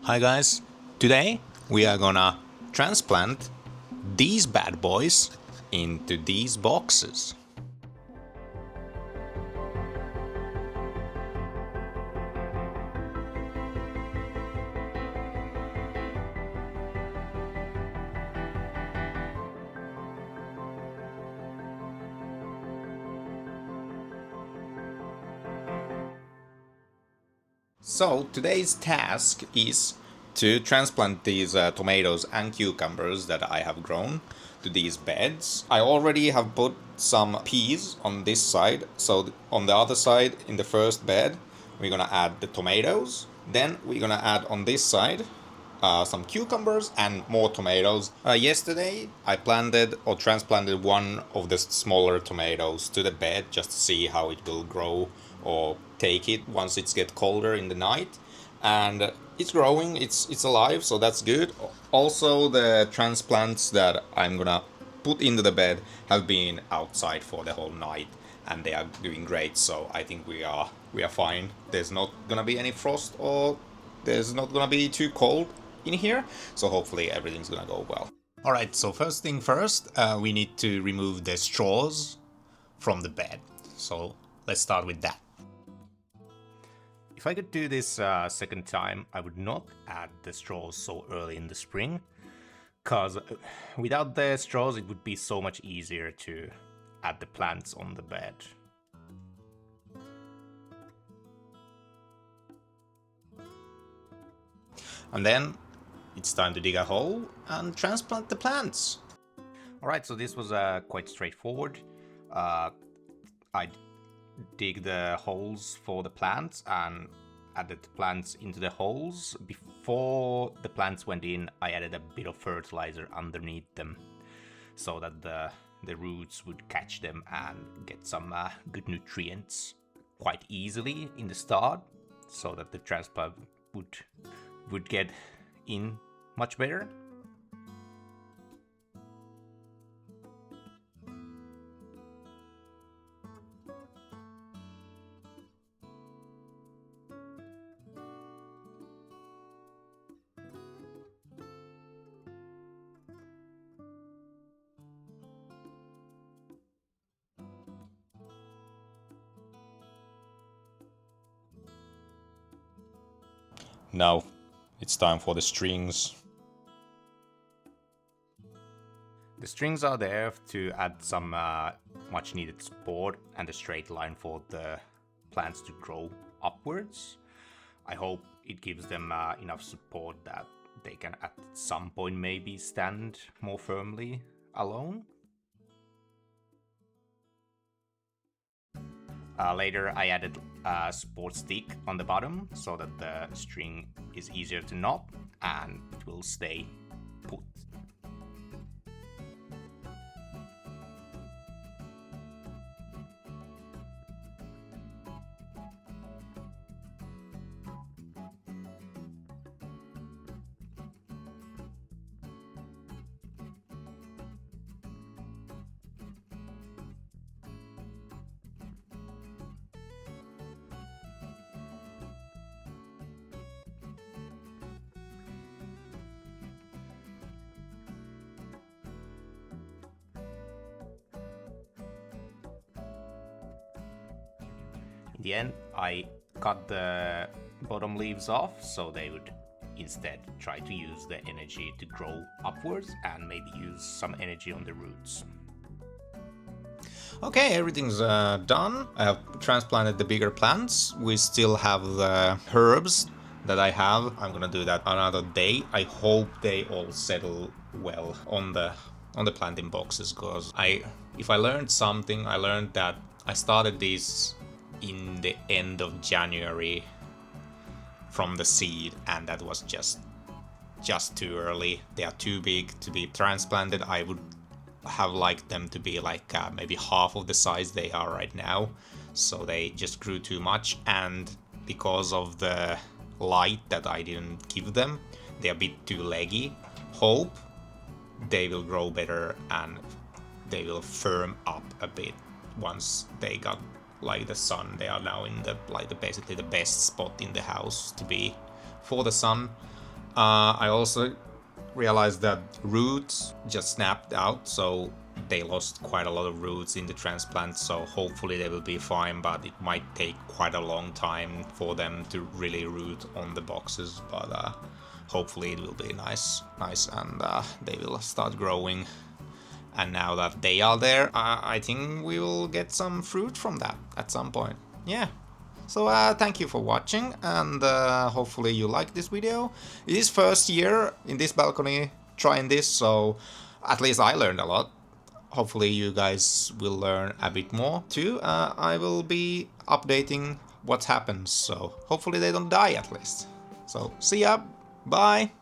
Hi guys, today we are gonna transplant these bad boys into these boxes. So today's task is to transplant these tomatoes and cucumbers that I have grown to these beds. I already have put some peas on this side, so on the other side in the first bed we're gonna add the tomatoes. Then we're gonna add on this side some cucumbers and more tomatoes. Yesterday I planted or transplanted one of the smaller tomatoes to the bed just to see how it will grow or take it once it gets colder in the night. And it's growing, it's alive, so that's good. Also the transplants that I'm gonna put into the bed have been outside for the whole night and they are doing great, so I think we are fine. There's not gonna be any frost or there's not gonna be too cold in here, so hopefully everything's gonna go well. Alright, so first thing first, we need to remove the straws from the bed. So let's start with that. If I could do this second time, I would not add the straws so early in the spring, because without the straws it would be so much easier to add the plants on the bed. And then it's time to dig a hole and transplant the plants. Alright, so this was quite straightforward. I dig the holes for the plants and added the plants into the holes. Before the plants went in, I added a bit of fertilizer underneath them so that the roots would catch them and get some good nutrients quite easily in the start, so that the transplant would get in much better. Now it's time for the strings. The strings are there to add some much needed support and a straight line for the plants to grow upwards. I hope it gives them enough support that they can at some point maybe stand more firmly alone. Later I added a support stick on the bottom so that the string is easier to knot and it will stay put. In the end, I cut the bottom leaves off so they would instead try to use the energy to grow upwards and maybe use some energy on the roots. Okay, everything's done. I have transplanted the bigger plants. We still have the herbs that I have. I'm gonna do that another day. I hope they all settle well on the planting boxes, because if I learned something, I learned that I started these in the end of January from the seed, and that was just too early. They are too big to be transplanted. I would have liked them to be like maybe half of the size they are right now, so they just grew too much, and because of the light that I didn't give them, they're a bit too leggy. Hope they will grow better and they will firm up a bit once they got like the sun. They are now in the basically the best spot in the house to be for the sun. I also realized that roots just snapped out, so they lost quite a lot of roots in the transplant, so hopefully they will be fine, but it might take quite a long time for them to really root on the boxes, but hopefully it will be nice and they will start growing. And now that they are there, I think we will get some fruit from that at some point. Yeah. So thank you for watching, and hopefully you like this video. It is first year in this balcony trying this, so at least I learned a lot. Hopefully you guys will learn a bit more too. I will be updating what happens, so hopefully they don't die at least. So see ya, bye!